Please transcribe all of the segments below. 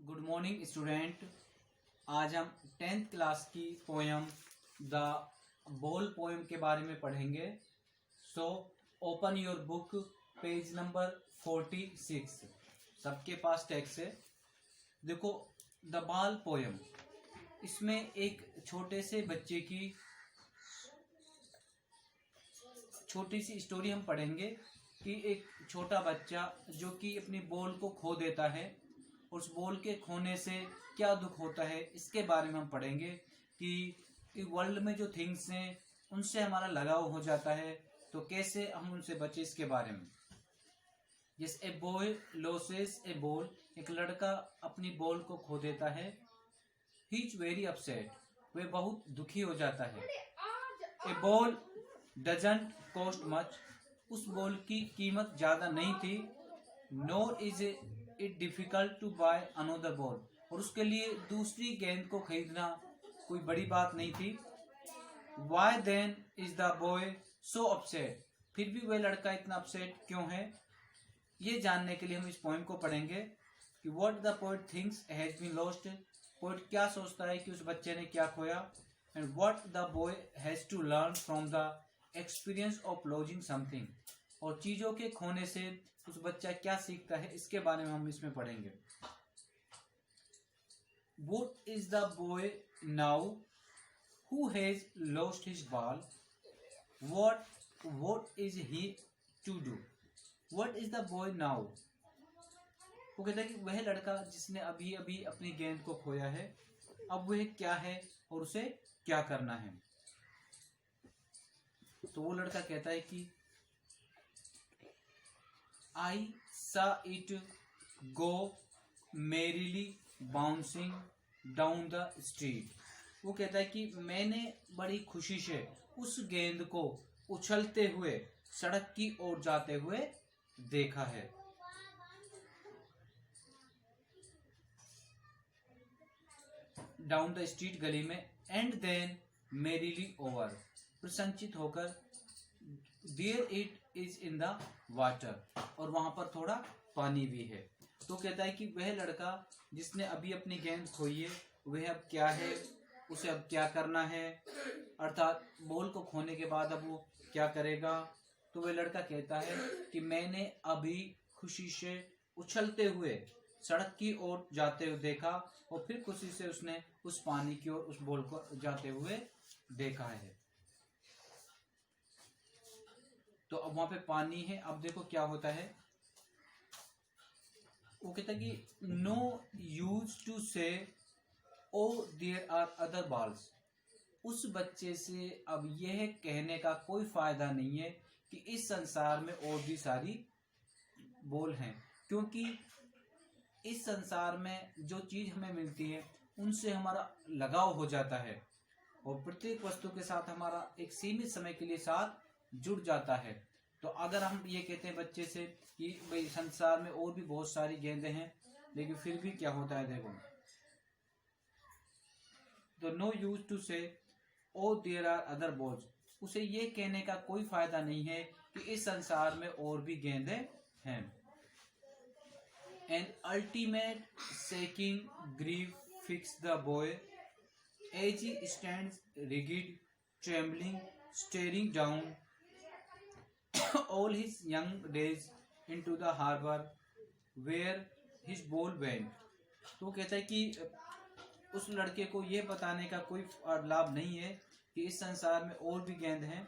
Good morning student. आज हम 10th class की पोयम द बॉल पोयम के बारे में पढ़ेंगे। So open your book, page number 46। सबके पास टेक्स्ट है। देखो, द बॉल पोयम, इसमें एक छोटे से बच्चे की छोटी सी स्टोरी हम पढ़ेंगे कि एक छोटा बच्चा जो कि अपनी बॉल को खो देता है, उस बॉल के खोने से क्या दुख होता है, इसके बारे में हम पढ़ेंगे कि वर्ल्ड में जो थिंग्स हैं उनसे हमारा लगाव हो जाता है, तो कैसे हम उनसे बचे, इसके बारे में। जिस a boy losses A ball, एक लड़का अपनी बॉल को खो देता है। ही इज वेरी अपसेट, वह बहुत दुखी हो जाता है। A ball doesn't cost much, उस बॉल की कीमत ज्यादा नहीं थी। Nor is it difficult to buy another ball, और उसके लिए दूसरी गेंद को खरीदना कोई बड़ी बात नहीं थी। Why then is the boy so upset, फिर भी वह लड़का इतना अपसेट क्यों है, ये जानने के लिए हम इस पोएम को पढ़ेंगे कि what the poet thinks has been lost, poet क्या सोचता है कि उस बच्चे ने क्या खोया, and what the boy has to learn from the experience of losing something, और चीजों के खोने से उस बच्चा क्या सीखता है, इसके बारे में हम इसमें पढ़ेंगे। What is the boy now who has lost his ball? What is he to do? What is the boy now? वो कहता है कि वह लड़का जिसने अभी अभी अपनी गेंद को खोया है, अब वह क्या है और उसे क्या करना है। तो वो लड़का कहता है कि I saw it go merrily bouncing down the street. वो कहता है कि मैंने बड़ी खुशी से उस गेंद को उछलते हुए सड़क की ओर जाते हुए देखा है। डाउन द स्ट्रीट, गली में, एंड देन मेरीली ओवर, प्रसन्नचित होकर, there it is in the water, और वहां पर थोड़ा पानी भी है। तो कहता है कि वह लड़का जिसने अभी अपनी गेंद खोई है, वह अब क्या है, उसे अब क्या करना है, अर्थात बॉल को खोने के बाद अब वो क्या करेगा। तो वह लड़का कहता है कि मैंने अभी खुशी से उछलते हुए सड़क की ओर जाते हुए देखा, और फिर खुशी से उसने उस पानी की ओर उस बॉल को जाते हुए देखा है। तो अब वहां पे पानी है। अब देखो क्या होता है। वो कहता है कि नो यूज टू से oh there are other balls, उस बच्चे से अब यह कहने का कोई फायदा नहीं है कि इस संसार में और भी सारी बॉल हैं, क्योंकि इस संसार में जो चीज हमें मिलती है उनसे हमारा लगाव हो जाता है, और प्रत्येक वस्तु के साथ हमारा एक सीमित समय के लिए साथ जुड़ जाता है। तो अगर हम ये कहते हैं बच्चे से कि भाई संसार में और भी बहुत सारी गेंदें हैं, लेकिन फिर भी क्या होता है, देखो, तो नो यूज टू से oh there are other balls, उसे ये कहने का कोई फायदा नहीं है कि इस संसार में और भी गेंदें हैं। An ultimate seeking grieve fix the boy as he stands rigid trembling staring down all his young days into the harbor where his ball went. तो कहता है कि उस लड़के को यह बताने का कोई लाभ नहीं है कि इस संसार में और भी गेंद हैं,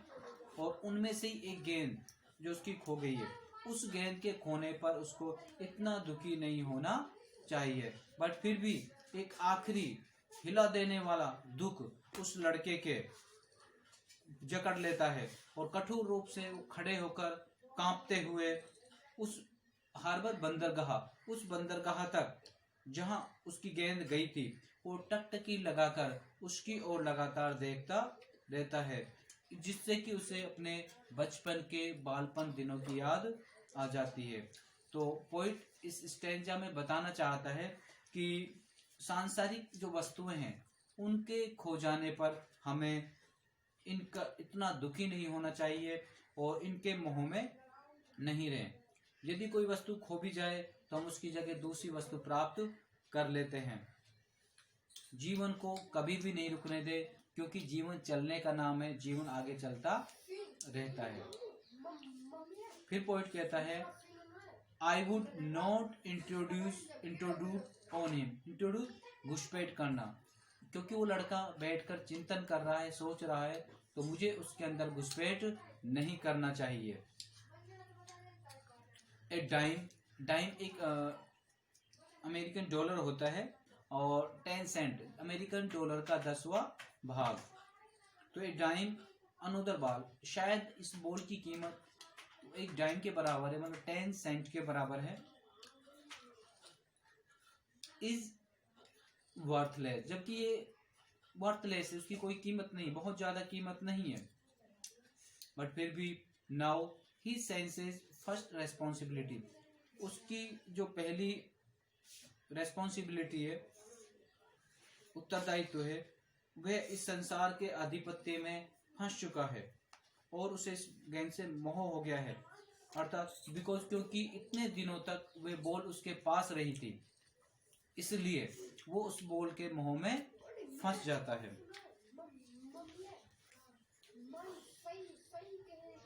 और उनमें से ही एक गेंद जो उसकी खो गई है, उस गेंद के खोने पर उसको इतना दुखी नहीं होना चाहिए। बट फिर भी एक आखिरी हिला देने वाला दुख उस लड़के के जकड़ लेता है, और कठोर रूप से वो खड़े होकर कांपते हुए उस हार्बर बंदरगाह, उस बंदरगाह तक जहां उसकी गेंद गई थी, वो टकटकी लगाकर उसकी ओर लगातार देखता रहता है, जिससे कि उसे अपने बचपन के बालपन दिनों की याद आ जाती है। तो पोइट इस स्टेंजा में बताना चाहता है कि सांसारिक जो वस्तुएं हैं उनके खो जाने पर हमें इनका इतना दुखी नहीं होना चाहिए और इनके मोह में नहीं रहें। यदि कोई वस्तु खो भी जाए तो हम उसकी जगह दूसरी वस्तु प्राप्त कर लेते हैं। जीवन को कभी भी नहीं रुकने दे, क्योंकि जीवन चलने का नाम है, जीवन आगे चलता रहता है। फिर पोइट कहता है, I would not introduce on him. Introduce घुसपैठ करना, क्योंकि वो लड़का बैठकर चिंतन कर रहा है, सोच रहा है, तो मुझे उसके अंदर घुसपैठ नहीं करना चाहिए। ए डाइम एक अमेरिकन डॉलर होता है और 10 सेंट अमेरिकन डॉलर का 10वां भाग। तो एक डाइम अनदर बॉल, शायद इस बॉल की कीमत एक डाइम के बराबर है, मतलब 10 सेंट के बराबर है। इज वर्थलेस, जबकि ये वर्थलेस है, उसकी कोई कीमत नहीं, बहुत ज्यादा कीमत नहीं है। बट फिर भी now he senses first responsibility, उसकी जो पहली रेस्पॉन्सिबिलिटी है, उत्तरदायित्व है, वह इस संसार के आधिपत्य में फंस चुका है और उसे इस गेंद से मोह हो गया है। अर्थात बिकॉज, क्योंकि इतने दिनों तक वह बॉल उसके पास रही थी, इसलिए वो उस बॉल के मोह में फंस जाता है।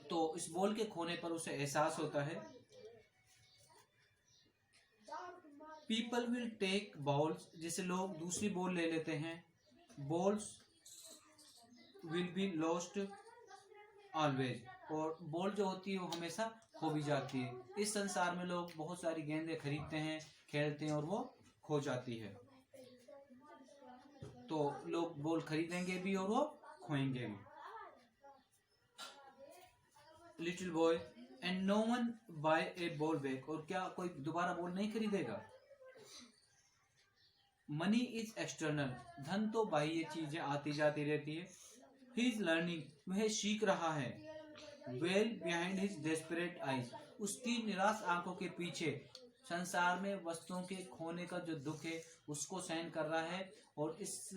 तो इस बॉल के खोने पर उसे एहसास होता है। पीपल विल टेक बॉल्स, जैसे लोग दूसरी बॉल ले लेते हैं। Balls will be lost always, और बॉल जो होती है वो हमेशा खो भी जाती है। इस संसार में लोग बहुत सारी गेंदें खरीदते हैं, खेलते हैं और वो खो जाती है। तो लोग बॉल खरीदेंगे भी और वो खोएंगे भी। Little boy and no one buy a ball back, और क्या कोई दोबारा बॉल नहीं खरीदेगा। मनी इज एक्सटर्नल, धन तो बाह्य चीजें आती जाती रहती है। ही इज लर्निंग, वह सीख रहा है। Well behind his desperate eyes, उसकी निराश आंखों के पीछे संसार में वस्तुओं के खोने का जो दुख है उसको सहन कर रहा है, और इस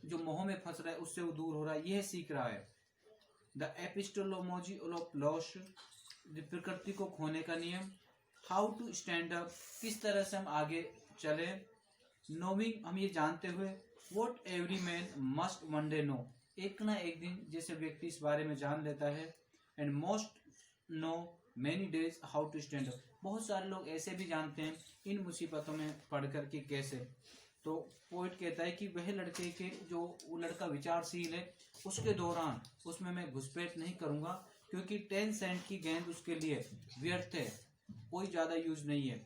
जो मोह में फंस रहा है उससे वो दूर हो रहा है, यह सीख रहा है। द एपिस्टोलोजी ऑफ लॉस, प्रकृति को खोने का नियम। हाउ टू स्टैंड अप, किस तरह से हम आगे चले। नोविंग, हम ये जानते हुए। What every man must one day know, एक ना एक दिन जैसे व्यक्ति इस बारे में जान लेता है। And most know many days how to stand up, बहुत सारे लोग ऐसे भी जानते हैं इन मुसीबतों में पढ़कर कि कैसे। तो पोइट कहता है कि वह लड़के के जो वो लड़का विचारशील है, उसके दौरान उसमें मैं घुसपैठ नहीं करूंगा, क्योंकि 10 सेंट की गेंद उसके लिए व्यर्थ है, कोई ज्यादा यूज नहीं है।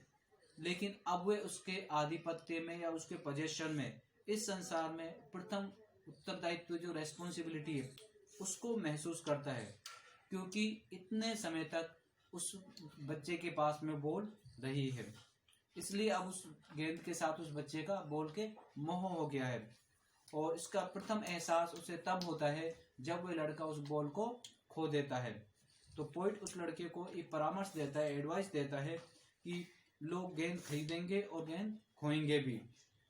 लेकिन अब वह उसके आधिपत्य में या उसके पोजेशन में, इस संसार में प्रथम उत्तरदायित्व जो रेस्पॉन्सिबिलिटी है उसको महसूस करता है, क्योंकि इतने समय तक उस बच्चे के पास में बॉल रही है, इसलिए अब उस गेंद के साथ उस बच्चे का बॉल के मोह हो गया है। और इसका प्रथम एहसास उसे तब होता है जब वह लड़का उस बॉल को खो देता है। तो पोइट उस लड़के को एक परामर्श देता है, एडवाइस देता है कि लोग गेंद खरीदेंगे और गेंद खोएंगे भी,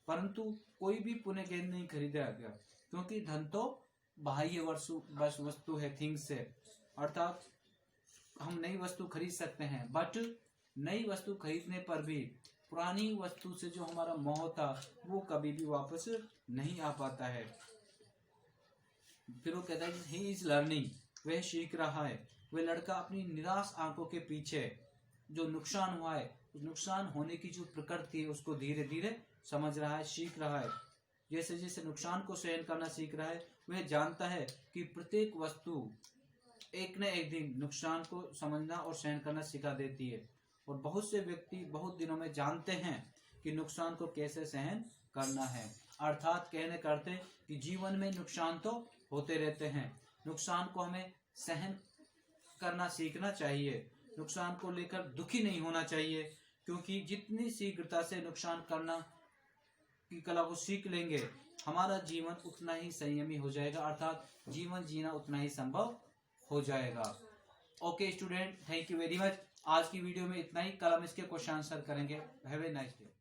परंतु कोई भी पुनः गेंद नहीं खरीदेगा, क्योंकि धन तो बाह्य वस्तु है, थिंग्स है। अर्थात हम नई वस्तु खरीद सकते हैं, बट नई वस्तु खरीदने पर भी पुरानी वस्तु से जो हमारा मोह था वो कभी भी वापस नहीं आ पाता है। फिर वो कहता है ही इज लर्निंग, वह सीख रहा है। वह लड़का अपनी निराश आंखों के पीछे जो नुकसान हुआ है, उस नुकसान होने की जो प्रकृति है उसको धीरे धीरे समझ रहा है, सीख रहा है। जैसे जैसे नुकसान को सहन करना सीख रहा है, वह जानता है कि प्रत्येक वस्तु एक न एक दिन नुकसान को समझना और सहन करना सिखा देती है। और बहुत से व्यक्ति बहुत दिनों में जानते हैं कि नुकसान को कैसे सहन करना है। अर्थात कहने करते कि जीवन में नुकसान तो होते रहते हैं, नुकसान को हमें सहन करना सीखना चाहिए, नुकसान को लेकर दुखी नहीं होना चाहिए, क्योंकि जितनी शीघ्रता से नुकसान करना की कला को सीख लेंगे, हमारा जीवन उतना ही संयमी हो जाएगा, अर्थात जीवन जीना उतना ही संभव हो जाएगा। Okay student, thank you very much. आज की वीडियो में इतना ही, कल हम इसके क्वेश्चन आंसर करेंगे। Have a nice day.